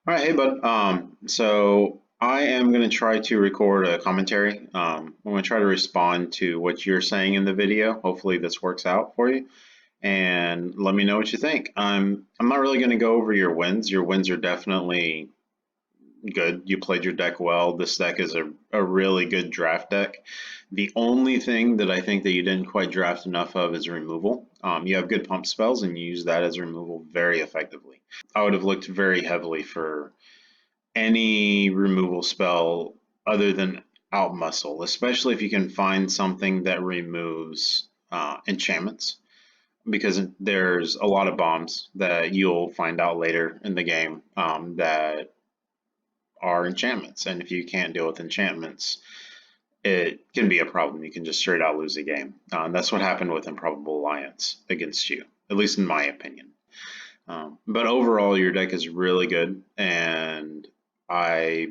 All right, hey bud. So I am going to try to record a commentary. I'm going to try to respond to what you're saying in the video. Hopefully this works out for you, and let me know what you think. I'm not really going to go over your wins. Your wins are definitely good. You played your deck well. This deck is a really good draft deck. The only thing that I think that you didn't quite draft enough of is removal. You have good pump spells, and you use that as removal very effectively. I would have looked very heavily for any removal spell other than outmuscle, especially if you can find something that removes enchantments, because there's a lot of bombs that you'll find out later in the game that are enchantments, and if you can't deal with enchantments, it can be a problem. You can just straight out lose a game. That's what happened with Improbable Alliance against you, at least in my opinion. But overall, your deck is really good, and I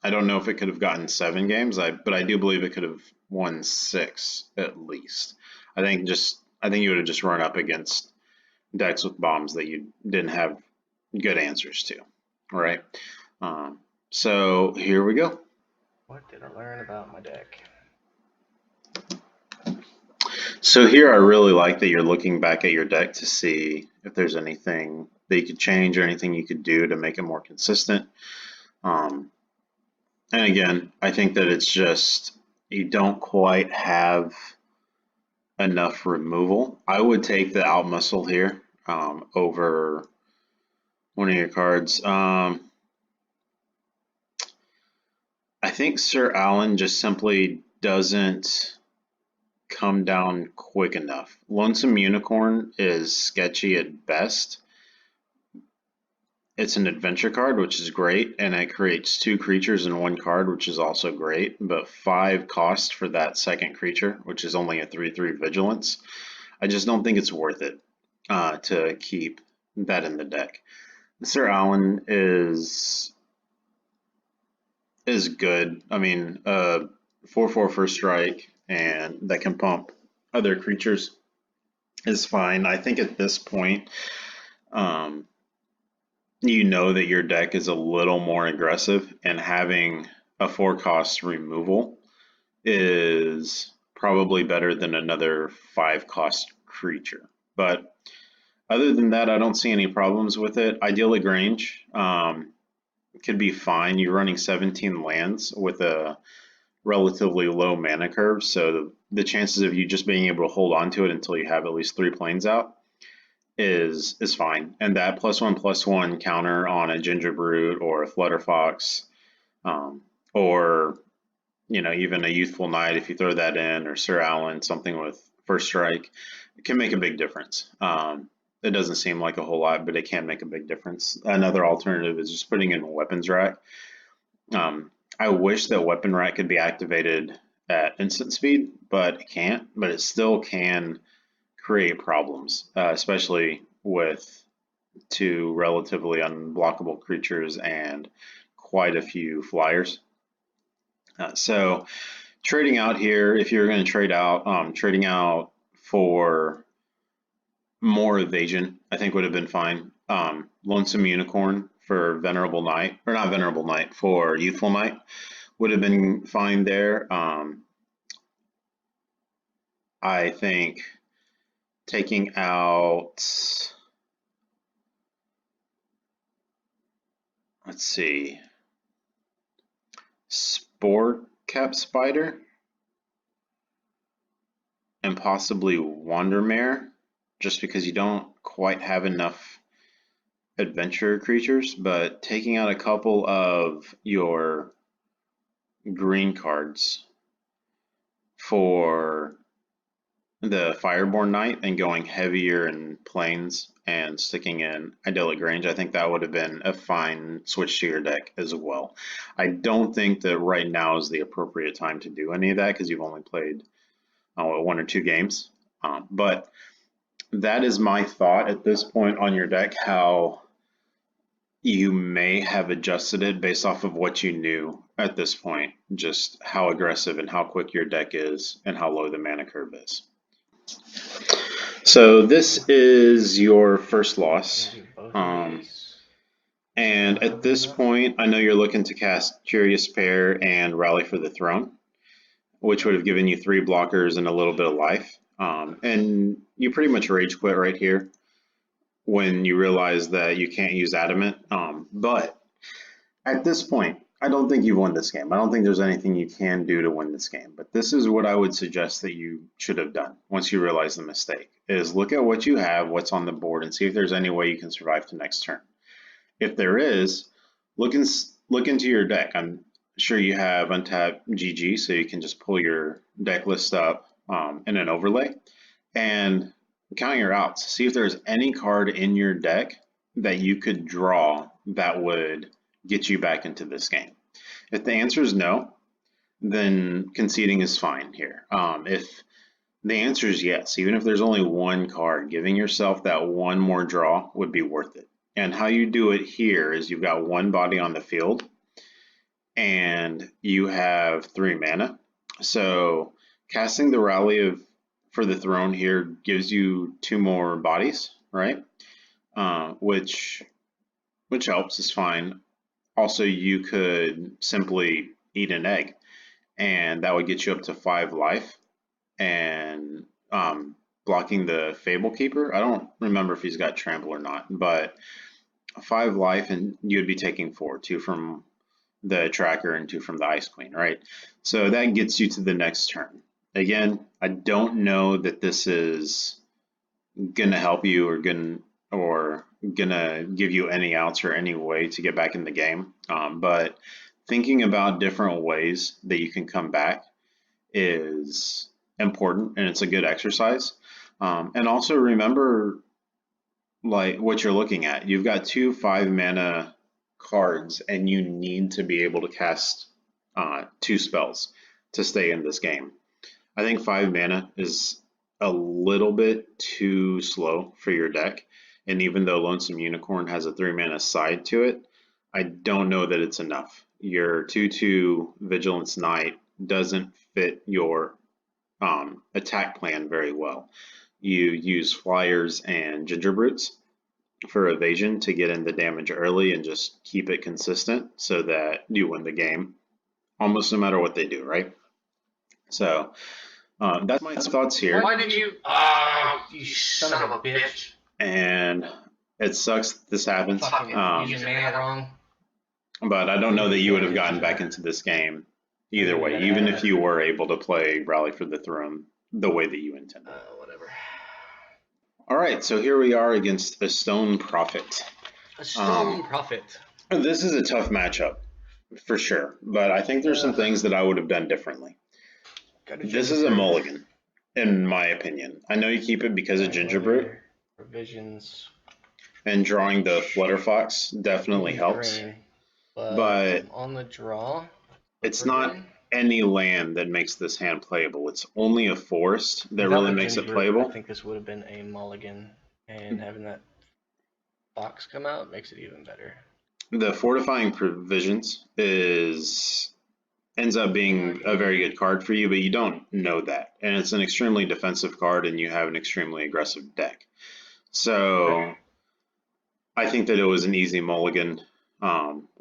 I don't know if it could have gotten 7 games, but I do believe it could have won 6 at least. I think you would have just run up against decks with bombs that you didn't have good answers to. All right. So here we go. What did I learn about my deck? So here I really like that you're looking back at your deck to see if there's anything that you could change or anything you could do to make it more consistent. Um, and again, I think that it's just you don't quite have enough removal. I would take the out muscle here over one of your cards. I think Sir Alan just simply doesn't come down quick enough. Lonesome Unicorn is sketchy at best. It's an adventure card, which is great, and it creates 2 creatures in 1 card, which is also great, but 5 cost for that second creature, which is only a 3/3 vigilance. I just don't think it's worth it to keep that in the deck. Sir Alan is good. I mean, 4/4 first strike and that can pump other creatures is fine. I think at this point, um, you know that your deck is a little more aggressive, and having a 4 cost removal is probably better than another 5 cost creature. But other than that, I don't see any problems with it. Ideal Lagrange could be fine. You're running 17 lands with a relatively low mana curve, so the chances of you just being able to hold on to it until you have at least 3 planes out is fine. And that +1/+1 counter on a Ginger Brute or a Flutterfox, or even a Youthful Knight, if you throw that in, or Sir Alan, something with first strike, it can make a big difference. It doesn't seem like a whole lot, but it can make a big difference. Another alternative is just putting in a weapons rack. I wish that weapon rack could be activated at instant speed, but it can't. But it still can create problems, especially with 2 relatively unblockable creatures and quite a few flyers. So trading out here, if you're going to trade out, trading out for more evasion, I think would have been fine. Lonesome Unicorn for Venerable Knight, or not Venerable Knight, for Youthful Knight would have been fine there. I think taking out, let's see, Spore Cap Spider and possibly Wandermare, just because you don't quite have enough adventure creatures, but taking out a couple of your green cards for the Fireborn Knight and going heavier in planes and sticking in Idyllic Range, I think that would have been a fine switch to your deck as well. I don't think that right now is the appropriate time to do any of that because you've only played 1 or 2 games. But that is my thought at this point on your deck, how you may have adjusted it based off of what you knew at this point, just how aggressive and how quick your deck is and how low the mana curve is. So this is your first I'm loss. gonna do both of Um, these. And at this point, I know you're looking to cast Curious Pair and Rally for the Throne, which would have given you 3 blockers and a little bit of life. And you pretty much rage quit right here when you realize that you can't use Adamant. But at this point, I don't think you've won this game. I don't think there's anything you can do to win this game. But this is what I would suggest that you should have done once you realize the mistake, is look at what you have, what's on the board, and see if there's any way you can survive to next turn. If there is, look into your deck. I'm sure you have untapped GG, so you can just pull your deck list up in an overlay and count your outs. See if there's any card in your deck that you could draw that would get you back into this game. If the answer is no, then conceding is fine here. If the answer is yes, even if there's only one card, giving yourself that one more draw would be worth it. And how you do it here is you've got 1 body on the field and you have 3 mana. So casting the Rally for the Throne here gives you 2 more bodies, right? Which helps, is fine. Also, you could simply eat an egg and that would get you up to 5 life. And blocking the Fable Keeper, I don't remember if he's got Trample or not, but 5 life and you'd be taking 4, 2 from the tracker and 2 from the Ice Queen, right? So that gets you to the next turn. Again, I don't know that this is gonna help you or gonna give you any outs or any way to get back in the game, but thinking about different ways that you can come back is important and it's a good exercise. And also remember like what you're looking at. You've got 2 5 mana cards and you need to be able to cast 2 spells to stay in this game. I think 5 mana is a little bit too slow for your deck, and even though Lonesome Unicorn has a 3 mana side to it, I don't know that it's enough. Your 2/2 Vigilance Knight doesn't fit your attack plan very well. You use Flyers and Ginger Brutes for evasion to get in the damage early and just keep it consistent so that you win the game almost no matter what they do, right? So that's my thoughts here. Why did you? You son of a bitch. And it sucks that this happens. Using mana wrong. But I don't know that you would have gotten back into this game either way, even if you were able to play Rally for the Throne the way that you intended. Whatever. All right, so here we are against a Stone Prophet. A Stone Prophet. This is a tough matchup, for sure, but I think there's some things that I would have done differently. This is a mulligan, in my opinion. I know you keep it because of Ginger Brute. Provisions. And drawing the Flutterfox definitely helps. But on the draw, it's not any land that makes this hand playable. It's only a forest that really makes it playable. I think this would have been a mulligan, and having that box come out makes it even better. The Fortifying Provisions ends up being a very good card for you, but you don't know that. And it's an extremely defensive card, and you have an extremely aggressive deck. So I think that it was an easy mulligan.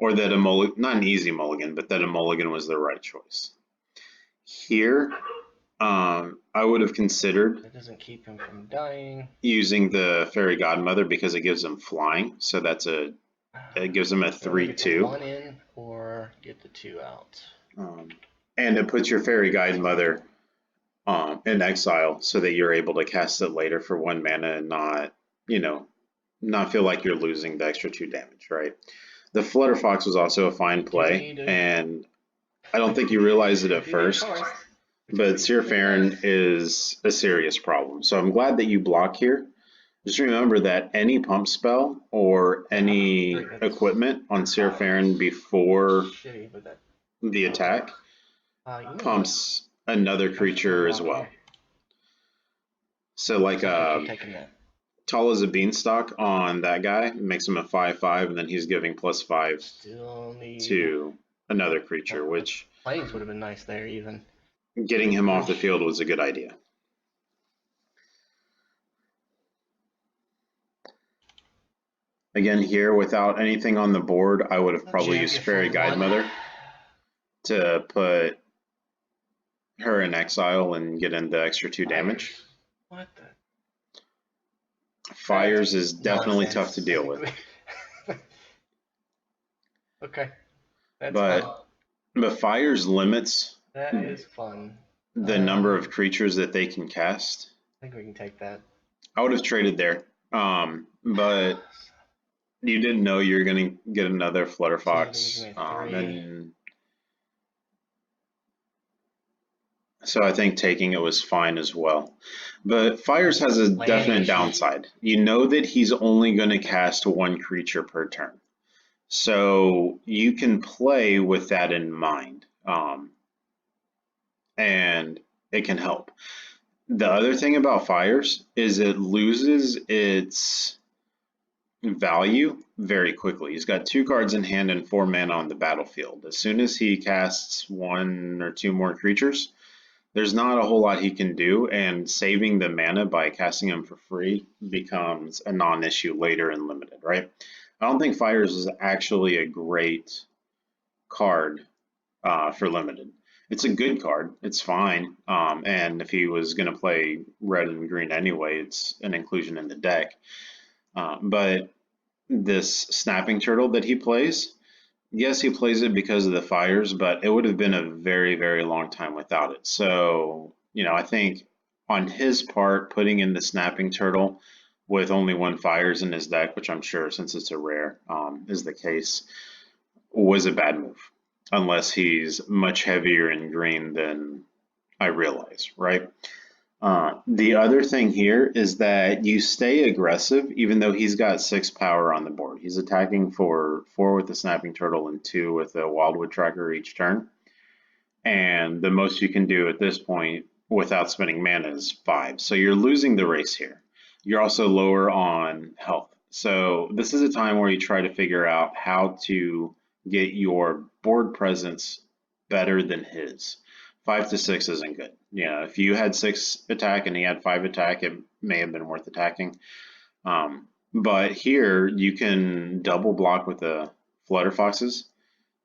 Or that not an easy mulligan, but that a mulligan was the right choice. Here, I would have considered it doesn't keep him from dying. Using the Fairy Godmother because it gives him flying, so it gives him a 3/2. 1 in or get the 2 out. And it puts your Fairy Godmother in exile so that you're able to cast it later for 1 mana and not feel like you're losing the extra 2 damage, right? The Flutterfox was also a fine play, and I don't think you realized it at first, but Seer Farron is a serious problem. So I'm glad that you block here. Just remember that any pump spell or any equipment on Seer Farron before the attack pumps another creature as well. So like Tall as a Beanstalk on that guy makes him a 5/5, and then he's giving +5 to another creature, which Planes would have been nice there even. Getting him off the field was a good idea. Again, here without anything on the board, I would have probably Jam used you Fairy for Guide one. Mother to put her in exile and get in the extra 2 damage. What the? Fires is definitely Nonsense. tough to deal with. Okay. That's But fun. but fires limits That is fun. the number of creatures that they can cast. I think we can take that. I would have traded there. But you didn't know you were going to get another Flutterfox. And so I think taking it was fine as well. But Fires has a definite downside. You know that he's only going to cast 1 creature per turn. So you can play with that in mind. And it can help. The other thing about Fires is it loses its value very quickly. He's got 2 cards in hand and 4 mana on the battlefield. As soon as he casts 1 or 2 more creatures, there's not a whole lot he can do, and saving the mana by casting him for free becomes a non-issue later in Limited, right? I don't think Fires is actually a great card for Limited. It's a good card. It's fine. And if he was going to play red and green anyway, it's an inclusion in the deck. But this Snapping Turtle that he plays, yes, he plays it because of the Fires, but it would have been a very, very long time without it. So, I think on his part, putting in the Snapping Turtle with only 1 Fires in his deck, which I'm sure, since it's a rare, is the case, was a bad move. Unless he's much heavier in green than I realize, right? The other thing here is that you stay aggressive even though he's got 6 power on the board. He's attacking for 4 with the Snapping Turtle and 2 with the Wildwood Tracker each turn. And the most you can do at this point without spending mana is 5. So you're losing the race here. You're also lower on health. So this is a time where you try to figure out how to get your board presence better than his. 5 to 6 isn't good. If you had 6 attack and he had 5 attack, it may have been worth attacking. But here you can double block with the Flutterfoxes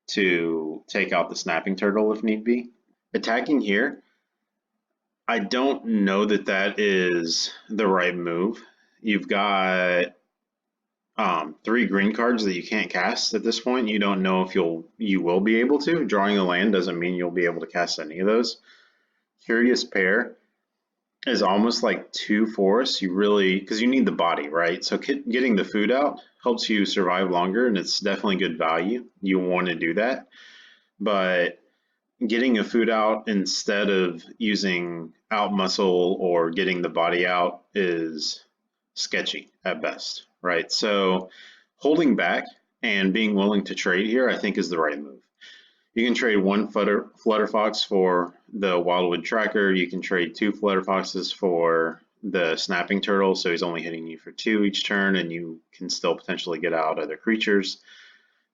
to take out the Snapping Turtle if need be. Attacking here, I don't know that that is the right move. You've got 3 green cards that you can't cast at this point. You don't know if you will be able to. Drawing a land doesn't mean you'll be able to cast any of those. Curious Pair is almost like 2 forests. Because you need the body, right? So getting the food out helps you survive longer, and it's definitely good value. You want to do that. But getting a food out instead of using out muscle or getting the body out is sketchy at best, right? So holding back and being willing to trade here, I think, is the right move. You can trade 1 Flutterfox for the Wildwood Tracker. You can trade 2 Flutterfoxes for the Snapping Turtle, so he's only hitting you for 2 each turn, and you can still potentially get out other creatures.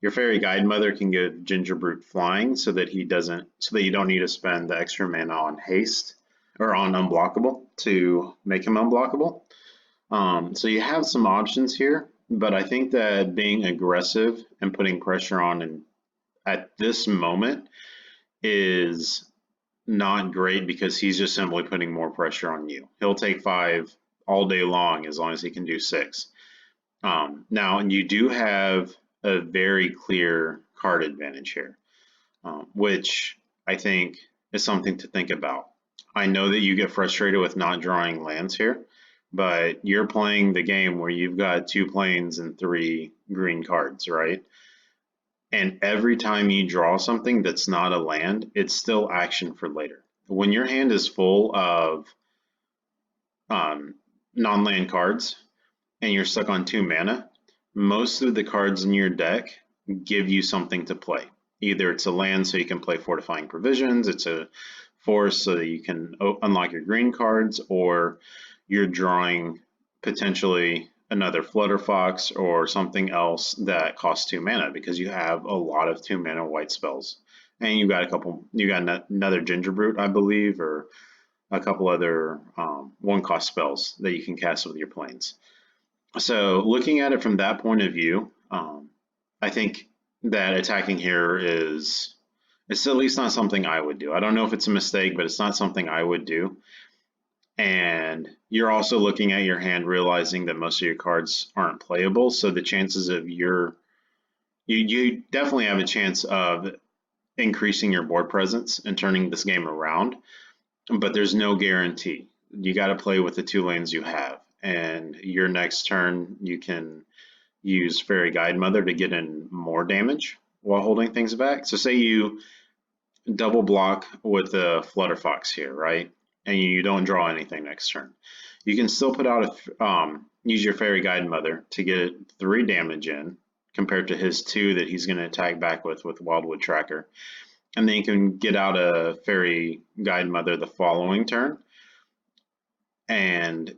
Your Fairy Guide Mother can give Gingerbrute flying so that you don't need to spend the extra mana on haste or on unblockable to make him unblockable. So you have some options here, but I think that being aggressive and putting pressure on at this moment is not great because he's just simply putting more pressure on you. He'll take 5 all day long as he can do 6. Now, you do have a very clear card advantage here, which I think is something to think about. I know that you get frustrated with not drawing lands here, but you're playing the game where you've got 2 plains and 3 green cards, right? And every time you draw something that's not a land, it's still action for later. When your hand is full of non-land cards and you're stuck on 2 mana, most of the cards in your deck give you something to play. Either it's a land so you can play Fortifying Provisions, it's a forest so that you can unlock your green cards, or you're drawing potentially another Flutterfox or something else that costs 2 mana because you have a lot of 2 mana white spells. And you got another Gingerbrute, I believe, or a couple other 1-cost spells that you can cast with your planes. So looking at it from that point of view, I think that attacking here is it's at least not something I would do. I don't know if it's a mistake, but it's not something I would do. And you're also looking at your hand, realizing that most of your cards aren't playable. So the chances of you definitely have a chance of increasing your board presence and turning this game around, but there's no guarantee. You got to play with the 2 lanes you have. And your next turn, you can use Fairy Guide Mother to get in more damage while holding things back. So say you double block with the Flutterfox here, right? And you don't draw anything next turn. You can still put out use your Fairy Guide Mother to get 3 damage in compared to his 2 that he's going to attack back with Wildwood Tracker. And then you can get out a Fairy Guide Mother the following turn. And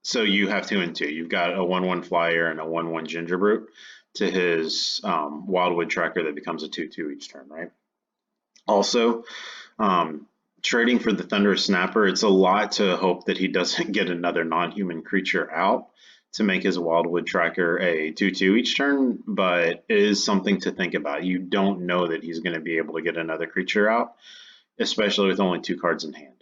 so you have 2 and 2. You've got a 1/1 flyer and a 1/1 Gingerbrute to his Wildwood Tracker that becomes a 2/2 each turn, right? Also, trading for the Thunderous Snapper, it's a lot to hope that he doesn't get another non-human creature out to make his Wildwood Tracker a 2/2 each turn, but it is something to think about. You don't know that he's going to be able to get another creature out, especially with only 2 cards in hand.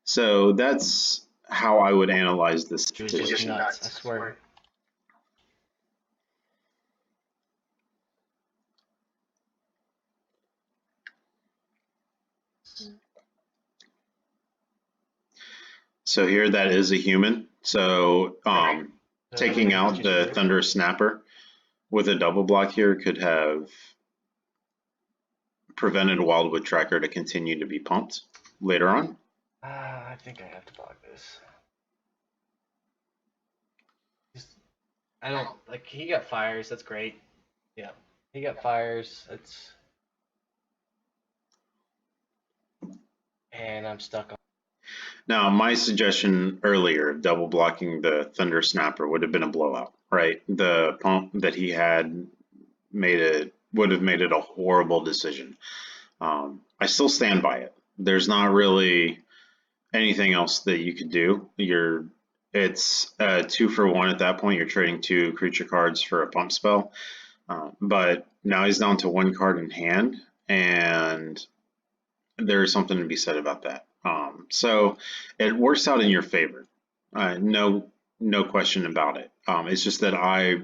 So that's how I would analyze this It was just situation. nuts, I swear. So here that is a human. So taking out the Thunderous Snapper with a double block here could have prevented a Wildwood Tracker to continue to be pumped later on. I think I have to block this. I don't like. He got fires. That's great. Yeah, he got fires. That's and I'm stuck on. Now, my suggestion earlier of double blocking the Thunder Snapper would have been a blowout, right? The pump that he had would have made it a horrible decision. I still stand by it. There's not really anything else that you could do. It's 2-for-1 at that point. You're trading 2 creature cards for a pump spell, but now he's down to 1 card in hand, and there's something to be said about that. So it works out in your favor. No question about it. It's just that I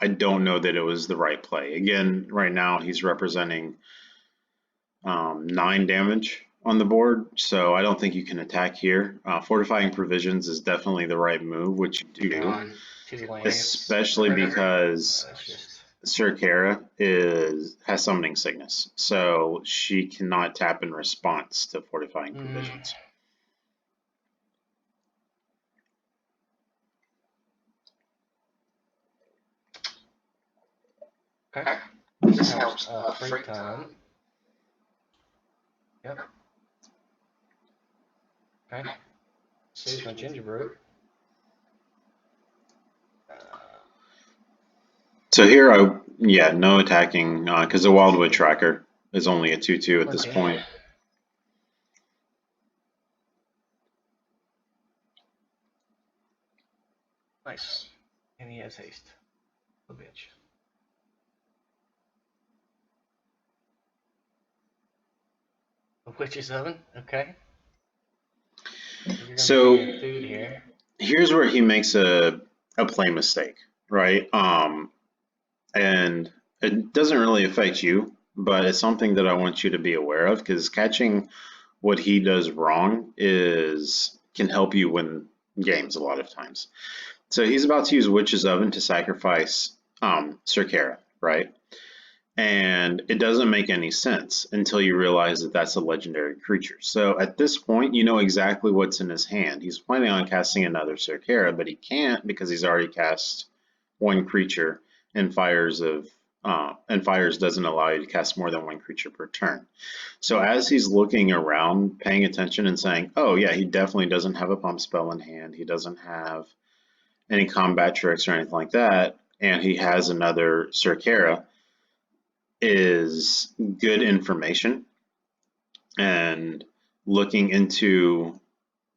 don't know that it was the right play. Again, right now he's representing 9 damage on the board, so I don't think you can attack here. Fortifying Provisions is definitely the right move, which you do, especially because Circara has Summoning Sickness, so she cannot tap in response to Fortifying Provisions. Okay. This helps freight time. Yep. Okay. Saves my Gingerbrute. So here, no attacking because the Wildwood Tracker is only a 2/2 at this point. Nice. And he has haste. A bitch. A Witch's Oven? Okay. So food here. Here's where he makes a play mistake, right? And it doesn't really affect you, but it's something that I want you to be aware of, because catching what he does wrong can help you win games a lot of times. So he's about to use Witch's Oven to sacrifice Circara, right? And it doesn't make any sense until you realize that that's a legendary creature. So at this point, you know exactly what's in his hand. He's planning on casting another Circara, but he can't because he's already cast 1 creature, and Fires doesn't allow you to cast more than 1 creature per turn. So as he's looking around, paying attention and saying, oh yeah, he definitely doesn't have a pump spell in hand. He doesn't have any combat tricks or anything like that, and he has another Circara, is good information. And looking into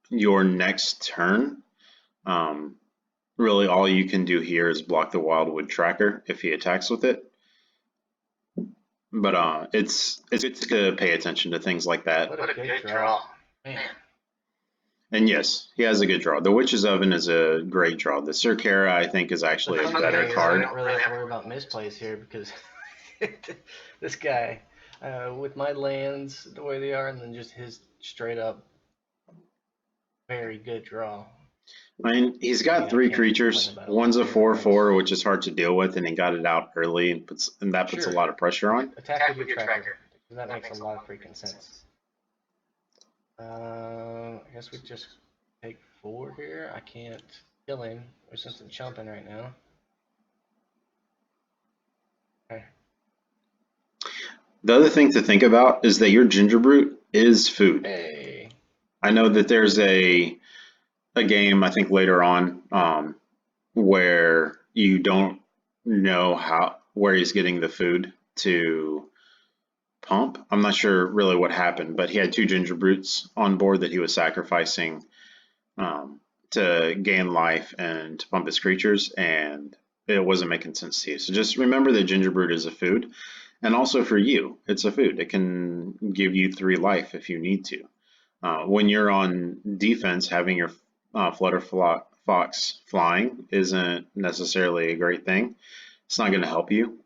your next turn, really all you can do here is block the Wildwood Tracker if he attacks with it. But it's good to pay attention to things like that. What a good draw. Man. And yes, he has a good draw. The Witch's Oven is a great draw. The Circara, I think, is actually a better card. I don't really have to worry about misplays here because this guy, with my lands the way they are, and then just his straight up very good draw. I mean, he's got three creatures. One's a 4/4, which is hard to deal with, and he got it out early, and that puts a lot of pressure on. Attack with your tracker. That makes a lot of freaking sense. I guess we just take 4 here. I can't kill him. There's something chumping right now. Okay. The other thing to think about is that your Gingerbrute is food. Hey. I know that there's a game, I think later on, where you don't know where he's getting the food to pump. I'm not sure really what happened, but he had 2 Gingerbrutes on board that he was sacrificing to gain life and to pump his creatures, and it wasn't making sense to you. So just remember that Gingerbrute is a food, and also for you, it's a food. It can give you 3 life if you need to. When you're on defense, having your Flutterfox flying isn't necessarily a great thing. It's not going to help you,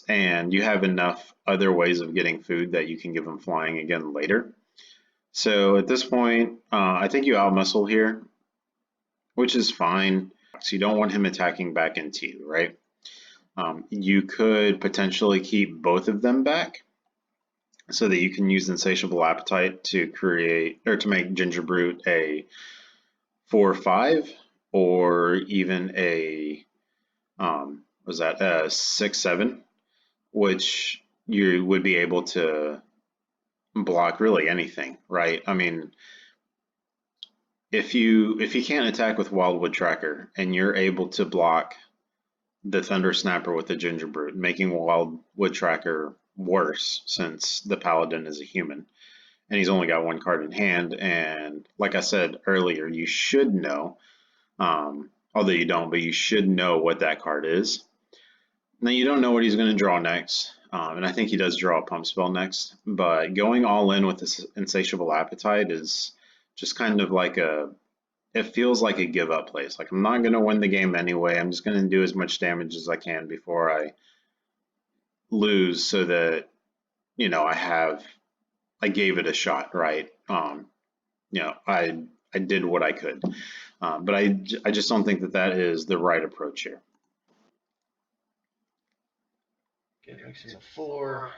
and you have enough other ways of getting food that you can give them flying again later. So at this point, I think you outmuscle here, which is fine. So you don't want him attacking back into you, right? You could potentially keep both of them back so that you can use Insatiable Appetite to create or to make Gingerbrute a 4/5 or even a was that a 6/7, which you would be able to block really anything, right? I mean, if you can't attack with Wildwood Tracker and you're able to block the Thunder Snapper with the Gingerbrute, making Wildwood Tracker worse since the Paladin is a human and he's only got 1 card in hand. And like I said earlier, you should know, although you don't, but you should know what that card is. Now you don't know what he's going to draw next, and I think he does draw a pump spell next, but going all in with this Insatiable Appetite is just kind of like it feels like a give up place. Like, I'm not going to win the game anyway. I'm just going to do as much damage as I can before I lose so that, I gave it a shot, right? I did what I could, but I just don't think that is the right approach here. Okay, makes him a 4.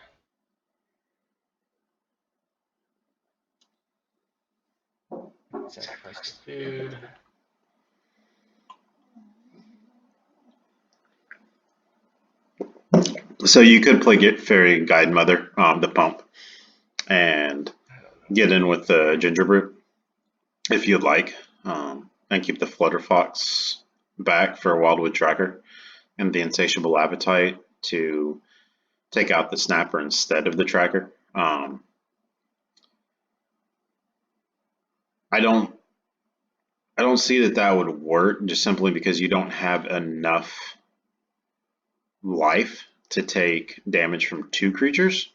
Sacrifice the food. So you could play Get Fairy Guide Mother, the pump, and get in with the Gingerbrute if you'd like, and keep the Flutterfox back for a Wildwood Tracker and the Insatiable Appetite to take out the Snapper instead of the Tracker. I don't see that would work just simply because you don't have enough life to take damage from 2 creatures.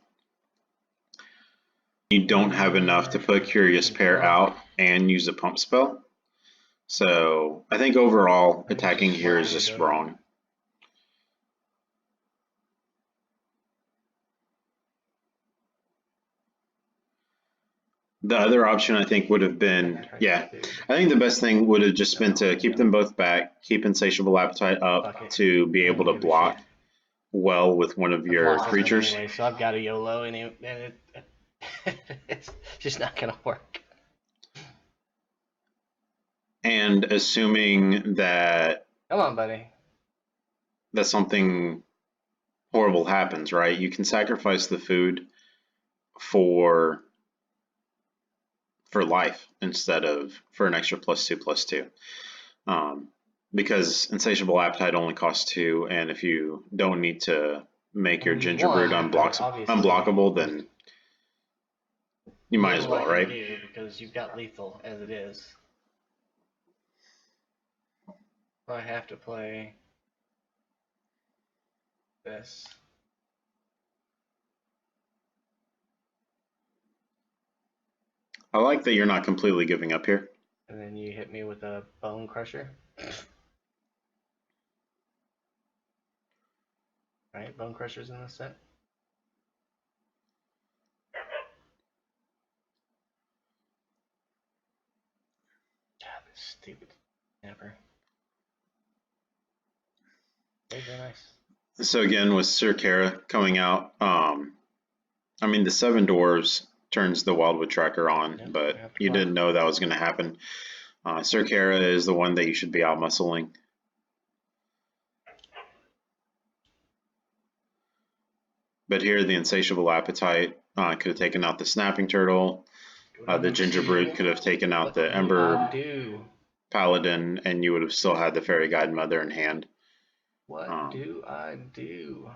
You don't have enough to put Curious Pair out and use a pump spell. So I think overall attacking here is just wrong. The other option I think would have been, I think the best thing would have just been to keep them both back, keep Insatiable Appetite up to be able to block well with one of your creatures. Anyway, so I've got a YOLO and it's just not going to work. And assuming that come on, buddy, that something horrible happens, right? You can sacrifice the food for life instead of for an extra +2/+2, because Insatiable Appetite only costs 2, and if you don't need to make your Gingerbrute unblockable, then you might as well, right? Because you've got lethal as it is. I have to play this. I like that you're not completely giving up here. And then you hit me with a Bone Crusher. Right? Bone Crusher's in this set. God, this stupid snapper. Very nice. So again, with Sir Kara coming out, I mean, the Seven Dwarves turns the Wildwood Tracker on, Yep, but have to you block. didn't know that was going to happen. Sir Kara is the one that you should be out muscling. But here, the Insatiable Appetite could have taken out the Snapping Turtle. The Gingerbrute could have taken out What the do Ember I do? Paladin, and you would have still had the Fairy Guide Mother in hand. What do I do?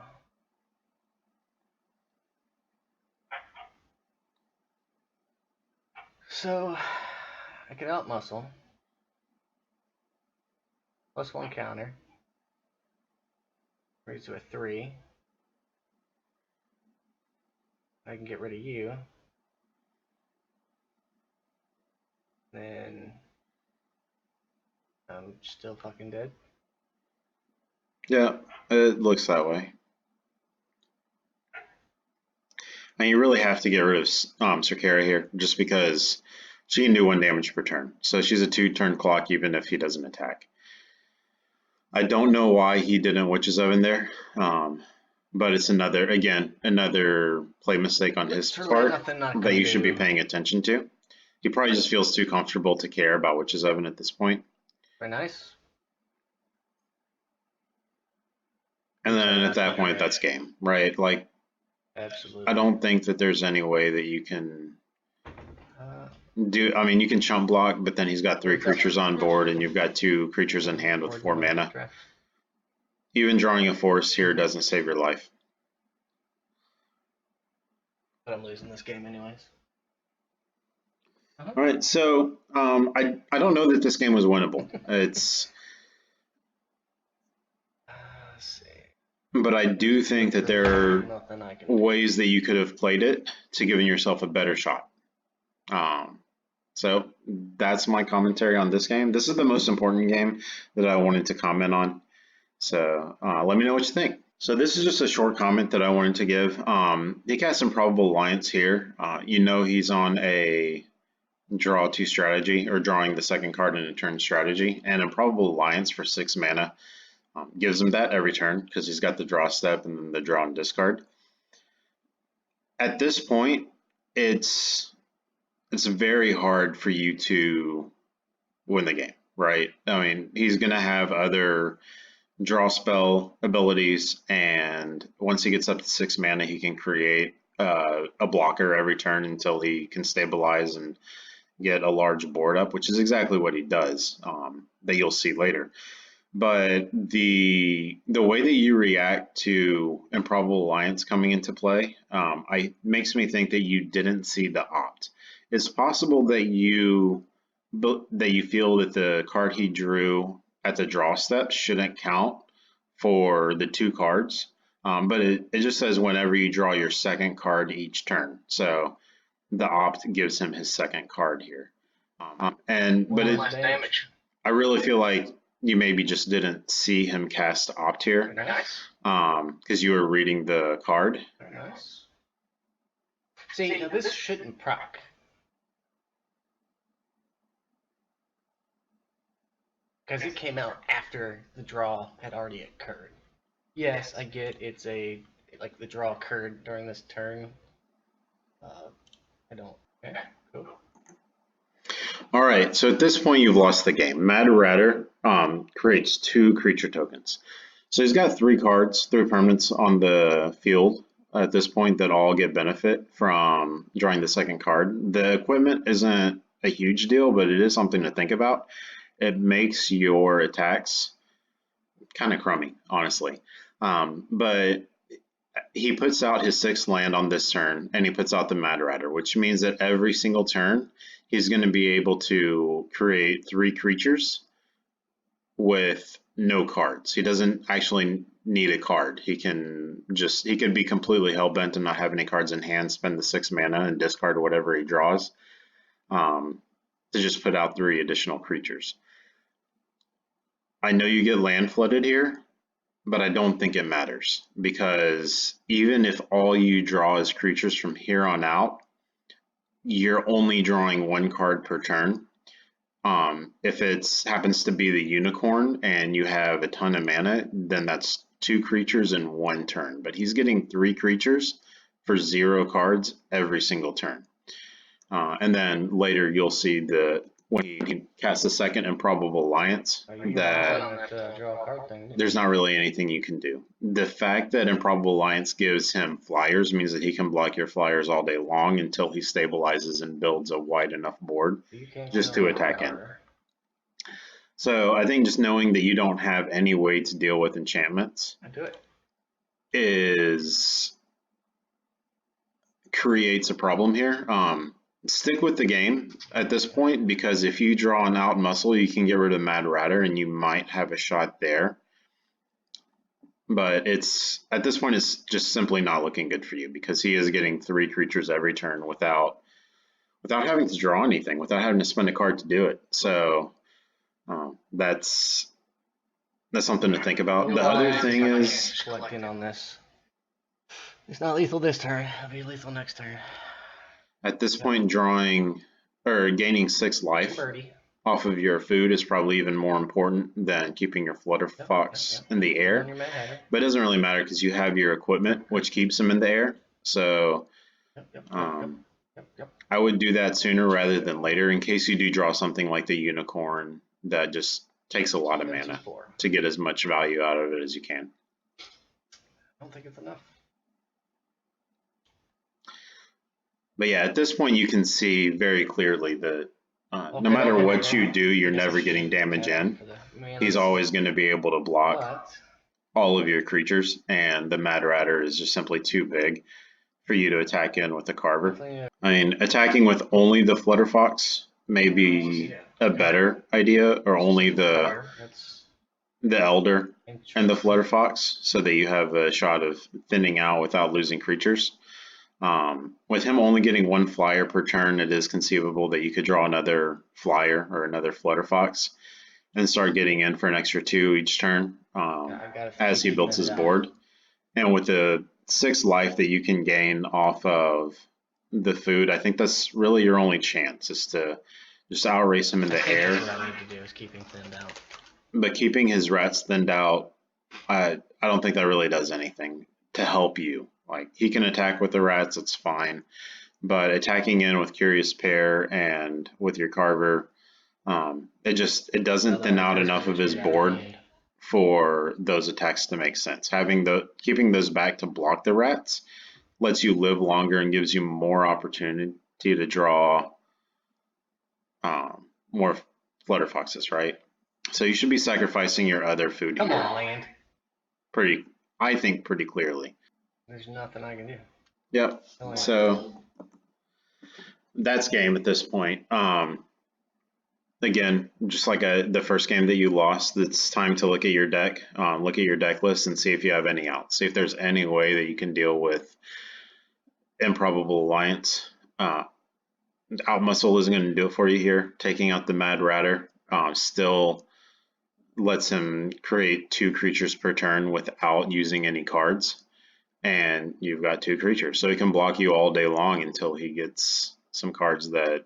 So, I can outmuscle. +1 counter. Raise to a 3. I can get rid of you. Then I'm still fucking dead. Yeah, it looks that way. And you really have to get rid of Sir Kara here, just because she can do 1 damage per turn. So she's a 2-turn clock even if he doesn't attack. I don't know why he didn't Witch's Oven there, but it's another play mistake on his Literally part nothing I that you can should be do. paying attention to. He probably just feels too comfortable to care about Witch's Oven at this point. Very nice. And then at that point, that's game, right? Like, Absolutely. I don't think that there's any way that you can do. I mean, you can chump block, but then he's got 3 creatures on board, and you've got 2 creatures in hand with 4 mana. Even drawing a force here doesn't save your life. But I'm losing this game anyways. All right, so I don't know that this game was winnable. It's Let's see. But I do think that there are ways that you could have played it to giving yourself a better shot. So that's my commentary on this game. This is the most important game that I wanted to comment on. So let me know what you think. So this is just a short comment that I wanted to give. He cast Improbable Alliance here. You know he's on a draw 2 strategy, or drawing the second card in a turn strategy, and Improbable Alliance for 6 mana gives him that every turn because he's got the draw step and then the draw and discard. At this point, it's very hard for you to win the game, right? I mean, he's going to have other draw spell abilities, and once he gets up to 6 mana, he can create a blocker every turn until he can stabilize and get a large board up, which is exactly what he does, that you'll see later. But the way that you react to Improbable Alliance coming into play, makes me think that you didn't see the opt. It's possible that you feel that the card he drew at the draw step shouldn't count for the 2 cards, but it just says whenever you draw your second card each turn. So the opt gives him his second card here, Damage. I really feel like you maybe just didn't see him cast opt here, because you were reading the card. Very nice. See, now this shouldn't proc. Because it came out after the draw had already occurred. Yes, I get it's like the draw occurred during this turn. I don't. Okay, cool. All right, so at this point you've lost the game. Mad Ratter creates 2 creature tokens. So he's got 3 cards, 3 permanents on the field at this point that all get benefit from drawing the second card. The equipment isn't a huge deal, but it is something to think about. It makes your attacks kind of crummy, honestly. But he puts out his 6th land on this turn, and he puts out the Mad Ratter, which means that every single turn he's going to be able to create 3 creatures with no cards. He doesn't actually need a card. He could be completely hell-bent and not have any cards in hand, spend the 6 mana and discard whatever he draws, to just put out 3 additional creatures. I know you get land flooded here, but I don't think it matters, because even if all you draw is creatures from here on out, you're only drawing 1 card per turn. If it happens to be the unicorn and you have a ton of mana, then that's 2 creatures in 1 turn. But he's getting 3 creatures for 0 cards every single turn. And then later you'll see when he casts a second Improbable Alliance, that draw a card thing. there's not really anything you can do. The fact that Improbable Alliance gives him flyers means that he can block your flyers all day long until he stabilizes and builds a wide enough board just to attack in. So I think just knowing that you don't have any way to deal with enchantments creates a problem here. Stick with the game at this point, because if you draw an out muscle, you can get rid of Mad Ratter and you might have a shot there. But at this point it's just simply not looking good for you, because he is getting 3 creatures every turn without having to draw anything, without having to spend a card to do it. So that's something to think about. The other thing is, collecting on this. It's not lethal this turn. It'll be lethal next turn. At this point, drawing or gaining 6 life off of your food is probably even more important than keeping your Flutterfox in the air. But it doesn't really matter, because you have your equipment, which keeps him in the air. So I would do that sooner rather than later, in case you do draw something like the unicorn that just takes a lot of mana to get as much value out of it as you can. I don't think it's enough. But yeah, at this point you can see very clearly that no matter what you do, you're never getting damage in. He's always going to be able to block all of your creatures, and the Mad Ratter is just simply too big for you to attack in with the Carver. I mean, attacking with only the Flutterfox may be a better idea, or only the Elder and the Flutterfox, so that you have a shot of thinning out without losing creatures. With him only getting 1 flyer per turn, it is conceivable that you could draw another flyer or another Flutterfox and start getting in for an extra 2 each turn as he builds his board. And with the 6 life that you can gain off of the food, I think that's really your only chance, is to just outrace him in the air. What I need to do is keep him thinned out. But keeping his rats thinned out, I don't think that really does anything to help you. Like, he can attack with the rats, it's fine. But attacking in with Curious Pair and with your Carver, it doesn't thin out enough of his board for those attacks to make sense. Keeping those back to block the rats lets you live longer and gives you more opportunity to draw more Flutterfoxes, right? So you should be sacrificing your other food here. Come on, land. I think pretty clearly. There's nothing I can do. Yep. So that's game at this point. Again, just like the first game that you lost, it's time to look at your deck, look at your deck list, and see if you have any outs. See if there's any way that you can deal with Improbable Alliance. Out Muscle isn't going to do it for you here. Taking out the Mad Ratter still lets him create 2 creatures per turn without using any cards. And you've got 2 creatures. So he can block you all day long until he gets some cards that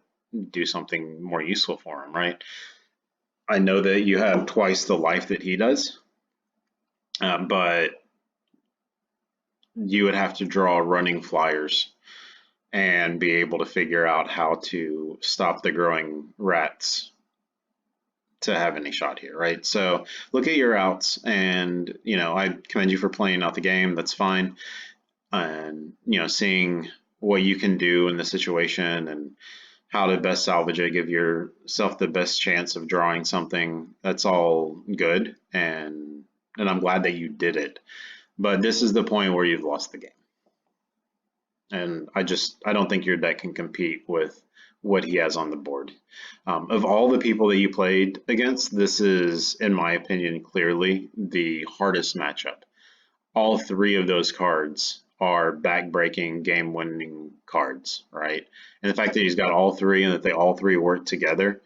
do something more useful for him, right? I know that you have twice the life that he does, but you would have to draw running flyers and be able to figure out how to stop the growing rats to have any shot here, right? So look at your outs, and I commend you for playing out the game. That's fine. And seeing what you can do in the situation and how to best salvage it, give yourself the best chance of drawing something. That's all good, and I'm glad that you did it. But this is the point where you've lost the game. And I don't think your deck can compete with what he has on the board. Of all the people that you played against, this is, in my opinion, clearly the hardest matchup. All three of those cards are back-breaking, game-winning cards, right? And the fact that he's got all three and that they all three work together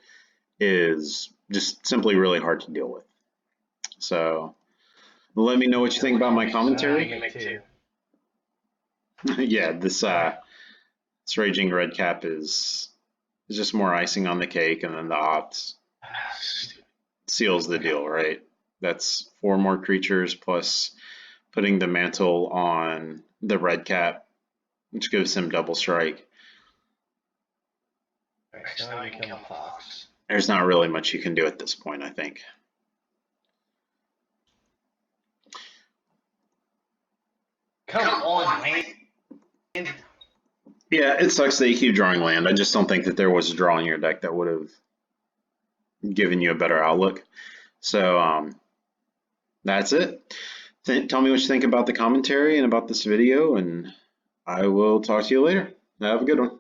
is just simply really hard to deal with. So let me know what you think about my commentary. Yeah, this Raging Redcap is just more icing on the cake, and then the opt seals the deal, right? That's 4 more creatures plus putting the mantle on the Redcap, which gives him double strike. Alright, now you can kill a fox. There's not really much you can do at this point, I think. Come on, land. Yeah, it sucks that you keep drawing land. I just don't think that there was a draw in your deck that would have given you a better outlook. So that's it. Tell me what you think about the commentary and about this video, and I will talk to you later. Have a good one.